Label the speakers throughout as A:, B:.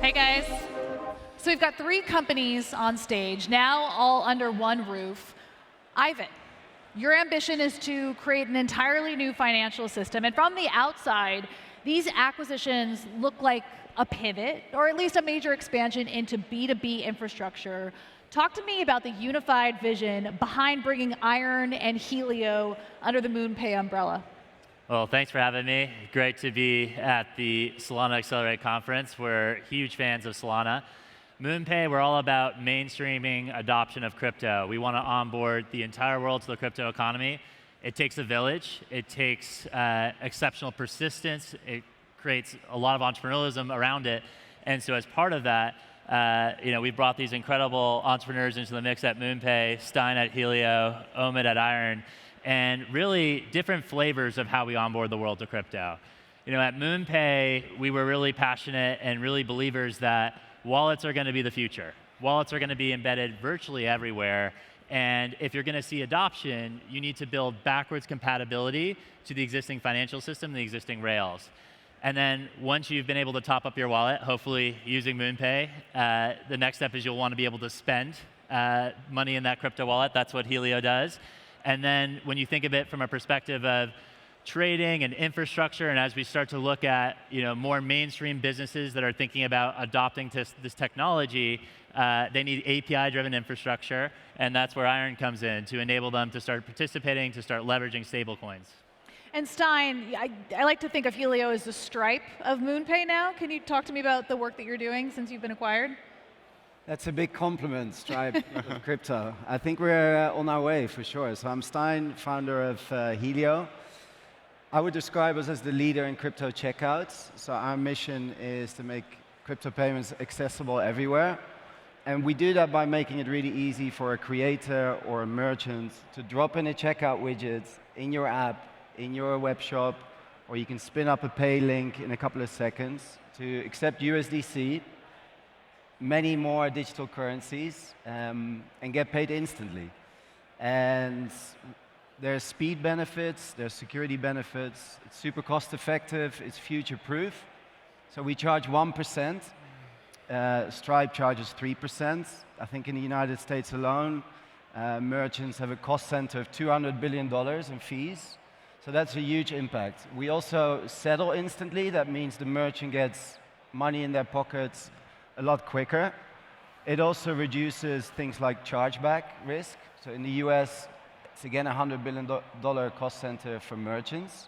A: Hey guys. So we've got 3 companies on stage, now all under one roof. Ivan, your ambition is to create an entirely new financial system, and from the outside, these acquisitions look like a pivot, or at least a major expansion into B2B infrastructure. Talk to me about the unified vision behind bringing Iron and Helio under the MoonPay umbrella.
B: Well, thanks for having me. Great to be at the Solana Accelerate conference. We're huge fans of Solana. MoonPay, we're all about mainstreaming adoption of crypto. We want to onboard the entire world to the crypto economy. It takes a village. It takes exceptional persistence. It creates a lot of entrepreneurialism around it. And so as part of that, we brought these incredible entrepreneurs into the mix at MoonPay, Stijn at Helio, Omid at Iron, and really different flavors of how we onboard the world to crypto. At MoonPay, we were really passionate and really believers that wallets are going to be the future. Wallets are going to be embedded virtually everywhere. And if you're going to see adoption, you need to build backwards compatibility to the existing financial system, the existing rails. And then once you've been able to top up your wallet, hopefully using MoonPay, the next step is you'll want to be able to spend money in that crypto wallet. That's what Helio does. And then when you think of it from a perspective of trading and infrastructure, and as we start to look at more mainstream businesses that are thinking about adopting this technology, they need API-driven infrastructure, and that's where Iron comes in to enable them to start participating, to start leveraging stablecoins.
A: And Stijn, I like to think of Helio as the Stripe of MoonPay now. Can you talk to me about the work that you're doing since you've been acquired?
C: That's a big compliment, Stripe of crypto. I think we're on our way for sure. So I'm Stijn, founder of Helio. I would describe us as the leader in crypto checkouts. So our mission is to make crypto payments accessible everywhere. And we do that by making it really easy for a creator or a merchant to drop in a checkout widget in your app, in your web shop, or you can spin up a pay link in a couple of seconds to accept USDC, many more digital currencies, and get paid instantly. And there's speed benefits, there's security benefits, it's super cost effective, it's future proof. So we charge 1%, Stripe charges 3%. I think in the United States alone, merchants have a cost center of $200 billion in fees. So that's a huge impact. We also settle instantly. That means the merchant gets money in their pockets a lot quicker. It also reduces things like chargeback risk. So in the US, it's again a $100 billion cost center for merchants.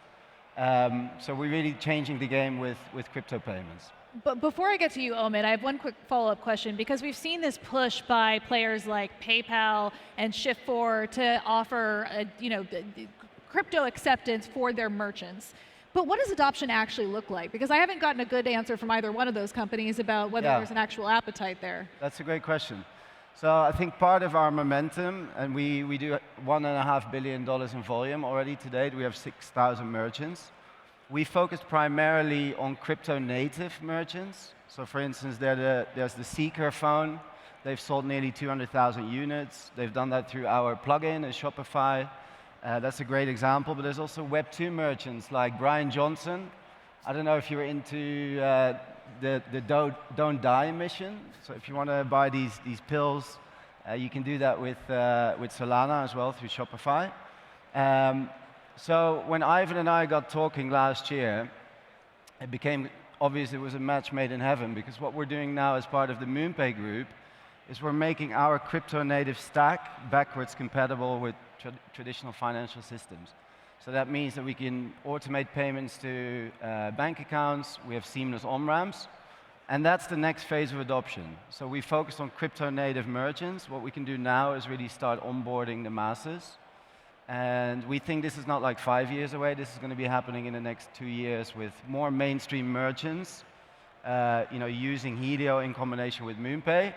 C: So we're really changing the game with crypto payments.
A: But before I get to you, Omid, I have one quick follow-up question, because we've seen this push by players like PayPal and Shift4 to offer crypto acceptance for their merchants. But what does adoption actually look like? Because I haven't gotten a good answer from either one of those companies about whether there's an actual appetite there.
C: That's a great question. So I think part of our momentum, and we do $1.5 billion in volume already to date. We have 6,000 merchants. We focused primarily on crypto-native merchants. So for instance, there's the Seeker phone. They've sold nearly 200,000 units. They've done that through our plugin in Shopify. That's a great example, but there's also Web 2 merchants like Brian Johnson. I don't know if you're into the Don't Die mission. So if you want to buy these pills, you can do that with Solana as well through Shopify. So when Ivan and I got talking last year, it became obvious it was a match made in heaven, because what we're doing now as part of the MoonPay group is we're making our crypto-native stack backwards compatible with traditional financial systems. So that means that we can automate payments to bank accounts. We have seamless on-ramps. And that's the next phase of adoption. So we focused on crypto-native merchants. What we can do now is really start onboarding the masses. And we think this is not like 5 years away. This is going to be happening in the next 2 years with more mainstream merchants using Helio in combination with MoonPay.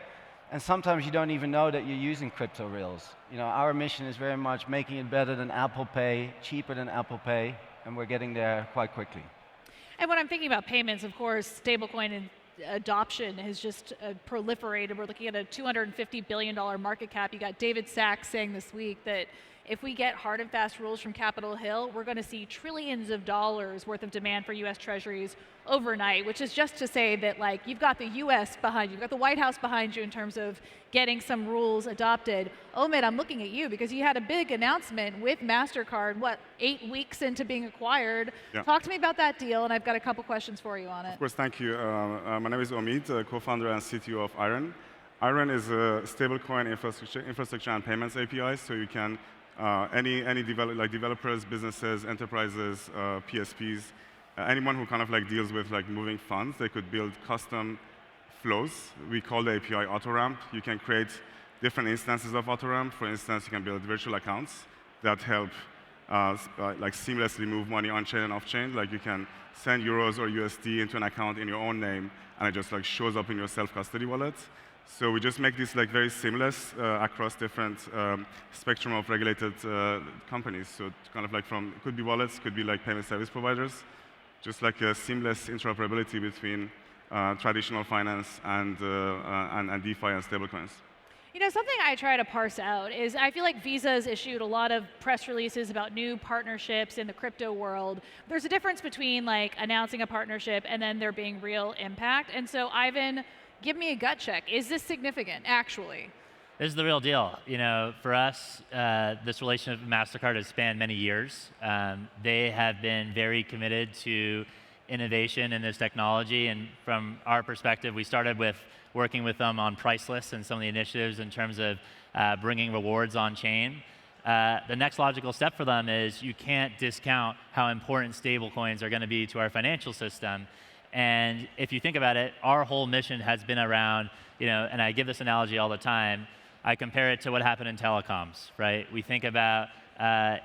C: And sometimes you don't even know that you're using crypto rails. Our mission is very much making it better than Apple Pay, cheaper than Apple Pay, and we're getting there quite quickly.
A: And when I'm thinking about payments, of course, stablecoin adoption has just proliferated. We're looking at a $250 billion market cap. You got David Sachs saying this week that if we get hard and fast rules from Capitol Hill, we're going to see trillions of dollars worth of demand for US Treasuries overnight, which is just to say that like you've got the US behind you, you've got the White House behind you in terms of getting some rules adopted. Omid, I'm looking at you because you had a big announcement with MasterCard, what, 8 weeks into being acquired.
D: Yeah.
A: Talk to me about that deal, and I've got a couple questions for you on it.
D: Of course, thank you. My name is Omid, co-founder and CTO of herein. herein is a stablecoin infrastructure and payments API, so you can any developers, businesses, enterprises, PSPs, anyone who kind of like deals with like moving funds, they could build custom flows. We call the API AutoRamp. You can create different instances of AutoRamp. For instance, you can build virtual accounts that help like seamlessly move money on-chain and off-chain. Like you can send euros or USD into an account in your own name, and it just like shows up in your self-custody wallet. So we just make this like very seamless across different spectrum of regulated companies. So it's kind of like from, it could be wallets, could be like payment service providers, just like a seamless interoperability between traditional finance and DeFi and stablecoins.
A: You know, something I try to parse out is I feel like Visa has issued a lot of press releases about new partnerships in the crypto world. There's a difference between like announcing a partnership and then there being real impact. And so Ivan, give me a gut check. Is this significant, actually?
B: This is the real deal. You know, for us, this relationship with MasterCard has spanned many years. They have been very committed to innovation in this technology, and from our perspective, we started with working with them on priceless and some of the initiatives in terms of bringing rewards on chain. The next logical step for them is you can't discount how important stablecoins are going to be to our financial system. And if you think about it, our whole mission has been around, you know, and I give this analogy all the time, I compare it to what happened in telecoms, right? We think about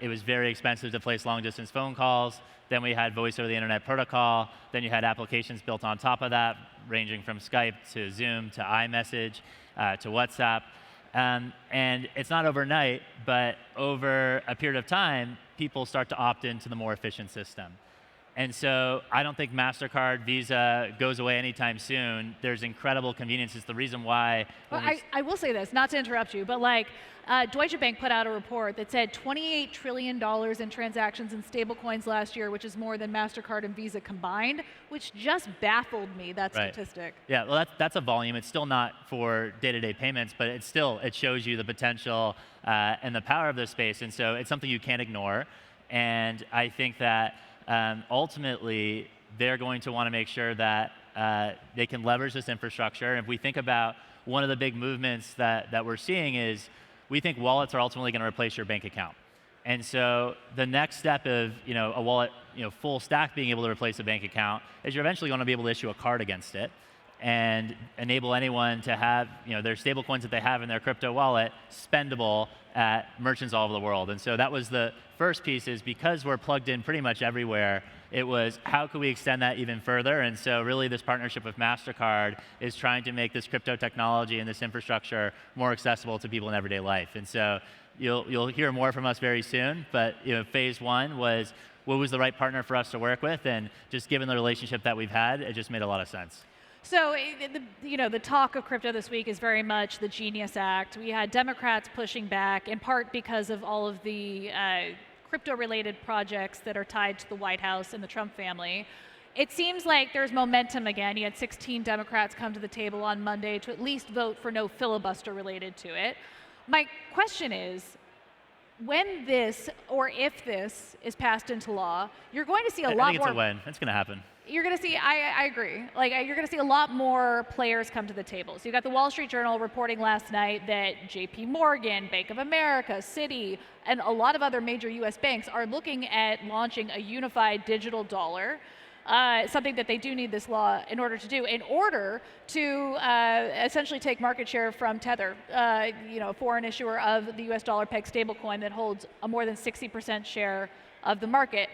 B: it was very expensive to place long-distance phone calls. Then we had voice over the internet protocol. Then you had applications built on top of that, ranging from Skype to Zoom to iMessage to WhatsApp. And it's not overnight, but over a period of time, people start to opt into the more efficient system. And so I don't think MasterCard, Visa goes away anytime soon. There's incredible convenience. It's the reason why.
A: Well, I will say this, not to interrupt you, but like Deutsche Bank put out a report that said $28 trillion in transactions in stablecoins last year, which is more than MasterCard and Visa combined, which just baffled me, that statistic.
B: Yeah, well, that's a volume. It's still not for day-to-day payments, but it shows you the potential and the power of this space. And so it's something you can't ignore. And I think that ultimately, they're going to want to make sure that they can leverage this infrastructure. And if we think about one of the big movements that we're seeing is we think wallets are ultimately going to replace your bank account. And so the next step of a wallet, full stack being able to replace a bank account is you're eventually going to be able to issue a card against it and enable anyone to have their stable coins that they have in their crypto wallet spendable at merchants all over the world. And so that was the first piece, is because we're plugged in pretty much everywhere, it was how could we extend that even further? And so really this partnership with MasterCard is trying to make this crypto technology and this infrastructure more accessible to people in everyday life. And so you'll hear more from us very soon, but phase one was what was the right partner for us to work with, and just given the relationship that we've had, it just made a lot of sense.
A: So, the talk of crypto this week is very much the Genius Act. We had Democrats pushing back, in part because of all of the crypto-related projects that are tied to the White House and the Trump family. It seems like there's momentum again. You had 16 Democrats come to the table on Monday to at least vote for no filibuster related to it. My question is, when this, or if this, is passed into law, you're going to see a lot more.
B: I think it's a win. It's going to happen.
A: You're going to see, I agree, you're going to see a lot more players come to the table. So you got the Wall Street Journal reporting last night that JP Morgan, Bank of America, Citi, and a lot of other major US banks are looking at launching a unified digital dollar, something that they do need this law in order to do, in order to essentially take market share from Tether, a foreign issuer of the US dollar peg stablecoin that holds a more than 60% share of the market.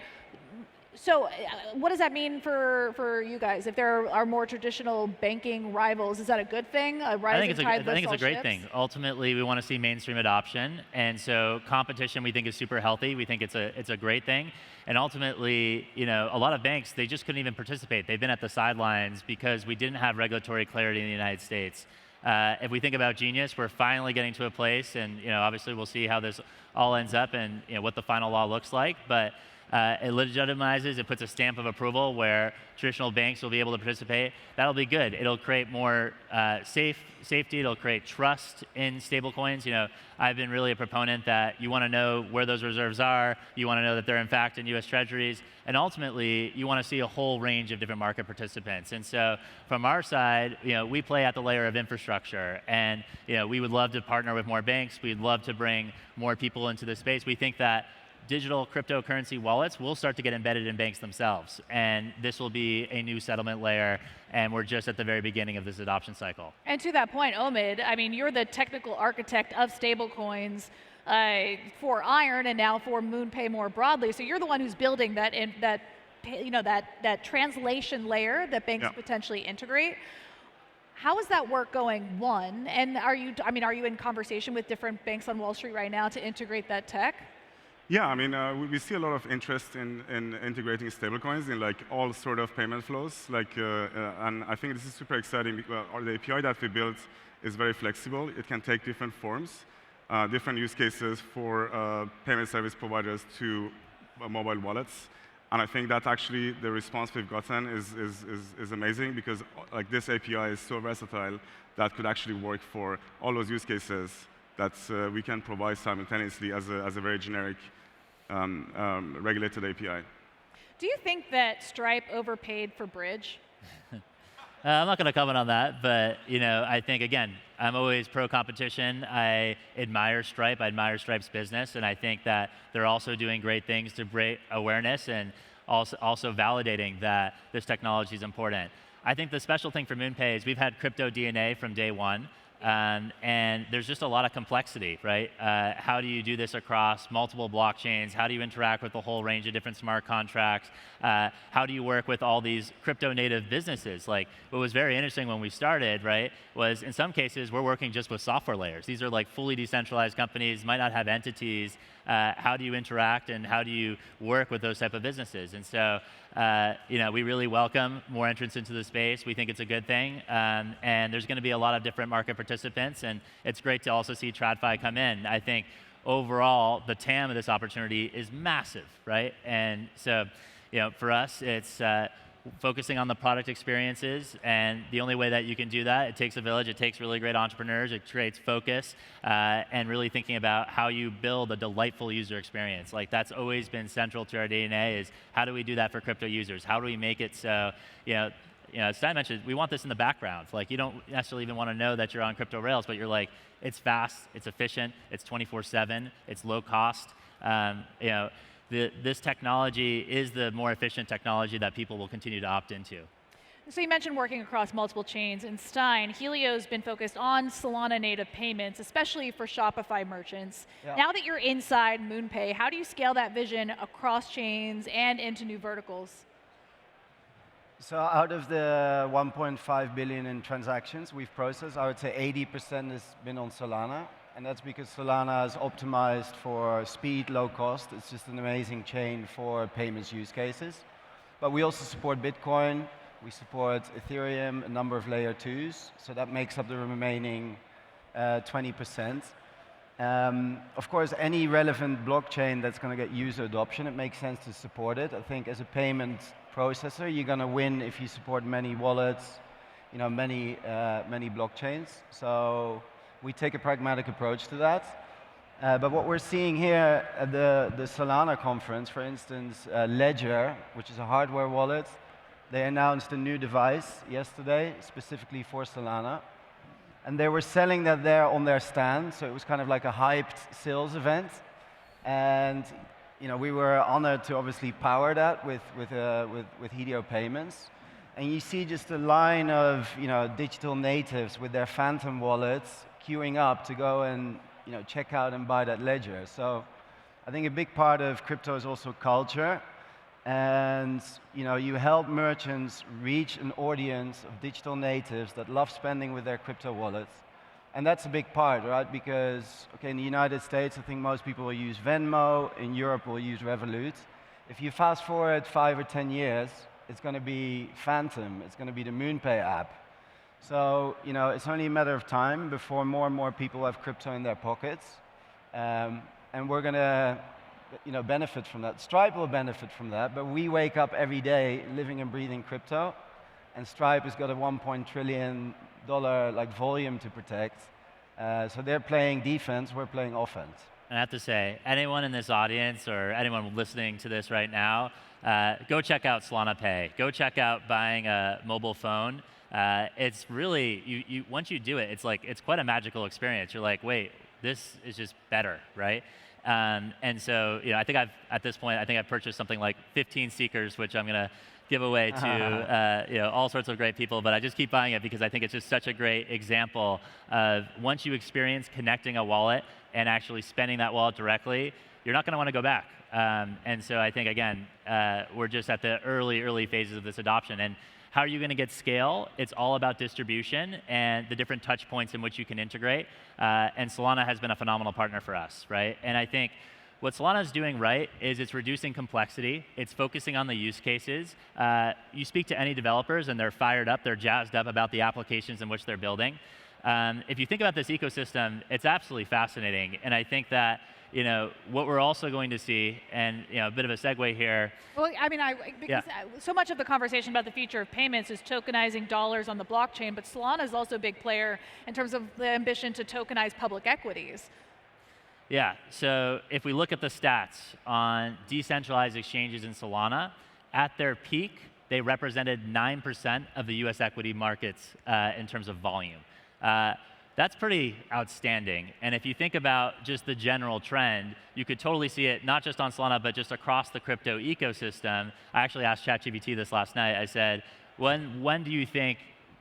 A: So what does that mean for you guys? If there are more traditional banking rivals, is that a good thing? I think it's
B: a great thing. Ultimately, we want to see mainstream adoption, and so competition we think is super healthy. We think it's a great thing, and ultimately, a lot of banks, they just couldn't even participate. They've been at the sidelines because we didn't have regulatory clarity in the United States. If we think about Genius, we're finally getting to a place, and obviously we'll see how this all ends up and what the final law looks like. But it legitimizes, it puts a stamp of approval where traditional banks will be able to participate. That'll be good. It'll create more safety. It'll create trust in stablecoins. I've been really a proponent that you want to know where those reserves are. You want to know that they're in fact in U.S. Treasuries. And ultimately, you want to see a whole range of different market participants. And so from our side, we play at the layer of infrastructure. And we would love to partner with more banks. We'd love to bring more people into the space. We think that digital cryptocurrency wallets will start to get embedded in banks themselves. And this will be a new settlement layer, and we're just at the very beginning of this adoption cycle.
A: And to that point, Omid, I mean, you're the technical architect of stablecoins for Iron and now for MoonPay more broadly. So you're the one who's building that translation layer that banks potentially integrate. How is that work going, one? And are you in conversation with different banks on Wall Street right now to integrate that tech?
D: Yeah, I mean, we see a lot of interest in integrating stablecoins in like all sort of payment flows. And I think this is super exciting because the API that we built is very flexible. It can take different forms, different use cases for payment service providers to mobile wallets. And I think that actually the response we've gotten is amazing because like this API is so versatile that could actually work for all those use cases that we can provide simultaneously as a very generic regulated API.
A: Do you think that Stripe overpaid for Bridge?
B: I'm not going to comment on that, but I think again, I'm always pro-competition. I admire Stripe. I admire Stripe's business, and I think that they're also doing great things to bring awareness and also validating that this technology is important. I think the special thing for MoonPay is we've had crypto DNA from day one. And there's just a lot of complexity, right? How do you do this across multiple blockchains? How do you interact with a whole range of different smart contracts? How do you work with all these crypto-native businesses? Like, what was very interesting when we started, right, was in some cases, we're working just with software layers. These are like fully decentralized companies, might not have entities. How do you interact and how do you work with those type of businesses? And so, we really welcome more entrants into the space. We think it's a good thing. And there's going to be a lot of different market participants. And it's great to also see TradFi come in. I think overall, the TAM of this opportunity is massive, right? And so, for us, it's focusing on the product experiences, and the only way that you can do that, it takes a village, it takes really great entrepreneurs, it creates focus, and really thinking about how you build a delightful user experience. Like that's always been central to our DNA is how do we do that for crypto users? How do we make it so, as Stijn mentioned, we want this in the background. Like you don't necessarily even want to know that you're on crypto rails, but you're like, it's fast, it's efficient, it's 24/7, it's low cost. This technology is the more efficient technology that people will continue to opt into.
A: So you mentioned working across multiple chains, and Stijn, Helio's been focused on Solana native payments, especially for Shopify merchants. Yeah. Now that you're inside MoonPay, how do you scale that vision across chains and into new verticals?
C: So out of the 1.5 billion in transactions we've processed, I would say 80% has been on Solana. And that's because Solana is optimized for speed, low cost. It's just an amazing chain for payments use cases. But we also support Bitcoin. We support Ethereum, a number of layer 2s. So that makes up the remaining 20%. Of course, any relevant blockchain that's going to get user adoption, it makes sense to support it. I think as a payment processor, you're going to win if you support many wallets, many blockchains. So we take a pragmatic approach to that. But what we're seeing here at the Solana conference, for instance, Ledger, which is a hardware wallet, they announced a new device yesterday, specifically for Solana. And they were selling that there on their stand, so it was kind of like a hyped sales event. And we were honored to obviously power that with Helio payments. And you see just a line of digital natives with their phantom wallets queuing up to go and check out and buy that ledger. So I think a big part of crypto is also culture. And you help merchants reach an audience of digital natives that love spending with their crypto wallets. And that's a big part, right? Because in the United States, I think most people will use Venmo. In Europe, will use Revolut. If you fast forward 5 or 10 years, it's going to be Phantom. It's going to be the MoonPay app. So, it's only a matter of time before more and more people have crypto in their pockets. And we're going to benefit from that. Stripe will benefit from that, but we wake up every day living and breathing crypto, and Stripe has got a $1 trillion volume to protect. So they're playing defense, we're playing offense.
B: And I have to say, anyone in this audience or anyone listening to this right now, go check out Solana Pay. Go check out buying a mobile phone. It's really, once you do it, it's quite a magical experience. You're like, wait, this is just better, right? And so, I think at this point, I've purchased something like 15 Seekers, which I'm going to give away to all sorts of great people, but I just keep buying it because I think it's just such a great example of once you experience connecting a wallet and actually spending that wallet directly, you're not going to want to go back. And so I think, again, we're just at the early phases of this adoption. And how are you going to get scale? It's all about distribution and the different touch points in which you can integrate. And Solana has been a phenomenal partner for us, right? And I think what Solana is doing right is it's reducing complexity. It's focusing on the use cases. You speak to any developers and they're fired up, they're jazzed up about the applications in which they're building. If you think about this ecosystem, it's absolutely fascinating. And I think that what we're also going to see, and a bit of a segue here.
A: Well, because so much of the conversation about the future of payments is tokenizing dollars on the blockchain, but Solana is also a big player in terms of the ambition to tokenize public equities.
B: Yeah, so if we look at the stats on decentralized exchanges in Solana, at their peak, they represented 9% of the US equity markets in terms of volume. That's pretty outstanding. And if you think about just the general trend, you could totally see it not just on Solana, but just across the crypto ecosystem. I actually asked ChatGPT this last night. I said, when do you think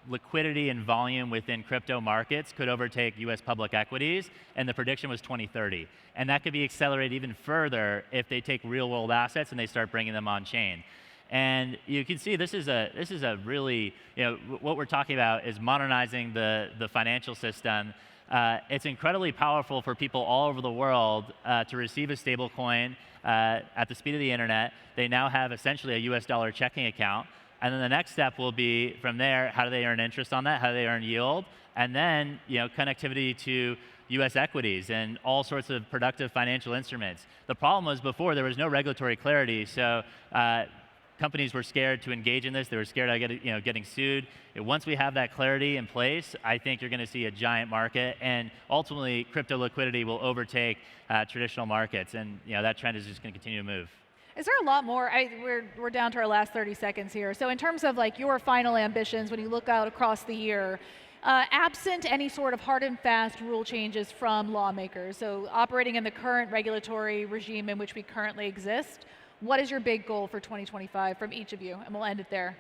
B: liquidity and volume within crypto markets could overtake US public equities? And the prediction was 2030. And that could be accelerated even further if they take real world assets and they start bringing them on chain. And you can see this is a really, what we're talking about is modernizing the financial system. It's incredibly powerful for people all over the world to receive a stable coin at the speed of the internet. They now have essentially a US dollar checking account. And then the next step will be from there, how do they earn interest on that? How do they earn yield? And then connectivity to US equities and all sorts of productive financial instruments. The problem was before there was no regulatory clarity, so companies were scared to engage in this. They were scared of getting sued. Once we have that clarity in place, I think you're going to see a giant market, and ultimately, crypto liquidity will overtake traditional markets, and that trend is just going to continue to move.
A: Is there a lot more? We're down to our last 30 seconds here. So in terms of your final ambitions, when you look out across the year, absent any sort of hard and fast rule changes from lawmakers, so operating in the current regulatory regime in which we currently exist, what is your big goal for 2025 from each of you? And we'll end it there.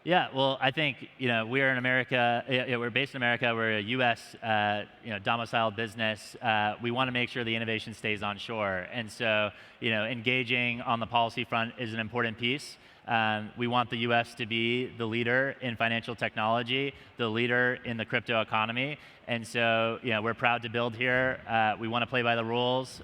B: Yeah, well, I think we're in America. We're based in America. We're a U.S. Domiciled business. We want to make sure the innovation stays on shore, and so engaging on the policy front is an important piece. We want the U.S. to be the leader in financial technology, the leader in the crypto economy, and so we're proud to build here. We want to play by the rules.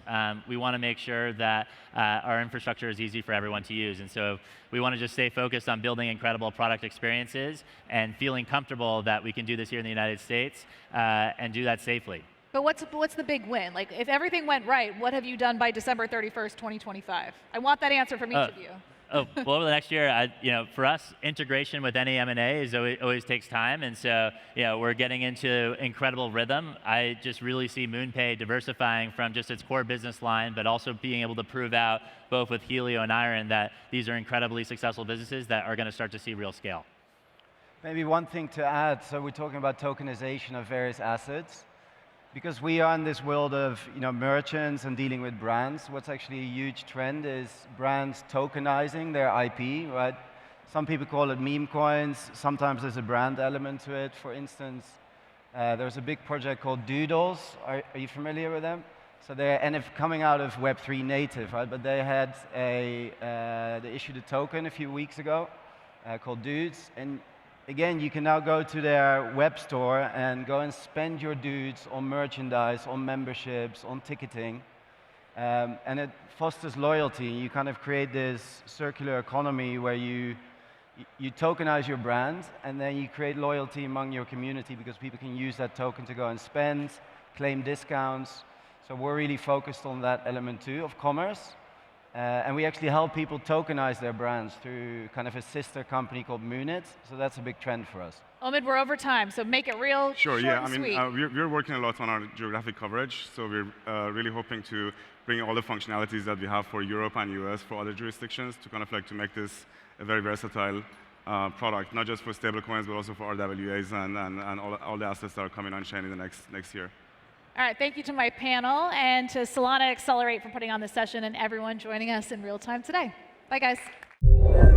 B: We want to make sure that our infrastructure is easy for everyone to use, and so we want to just stay focused on building incredible product experiences and feeling comfortable that we can do this here in the United States and do that safely.
A: But what's the big win? If everything went right, what have you done by December 31st, 2025? I want that answer from each of you.
B: Well, over the next year, for us, integration with any M&A always takes time, and so we're getting into incredible rhythm. I just really see MoonPay diversifying from just its core business line, but also being able to prove out both with Helio and Herein that these are incredibly successful businesses that are going to start to see real scale.
C: Maybe one thing to add. So we're talking about tokenization of various assets. Because we are in this world of merchants and dealing with brands, what's actually a huge trend is brands tokenizing their IP, right? Some people call it meme coins. Sometimes there's a brand element to it. For instance, there's a big project called Doodles. Are you familiar with them? So they're coming out of Web3 native, right? But they had they issued a token a few weeks ago called Dudes, and again, you can now go to their web store and go and spend your dudes on merchandise, on memberships, on ticketing. And it fosters loyalty. You kind of create this circular economy where you you tokenize your brand, and then you create loyalty among your community because people can use that token to go and spend, claim discounts. So we're really focused on that element too of commerce. And we actually help people tokenize their brands through kind of a sister company called Munit. So that's a big trend for us.
A: Omid, we're over time, so make it real
D: Sure,
A: short
D: yeah.
A: and
D: I mean,
A: sweet.
D: we're working a lot on our geographic coverage, so we're really hoping to bring all the functionalities that we have for Europe and US for other jurisdictions to kind of like to make this a very versatile product, not just for stablecoins, but also for RWAs and all the assets that are coming on chain in the next year.
A: All right, thank you to my panel and to Solana Accelerate for putting on this session and everyone joining us in real time today. Bye, guys.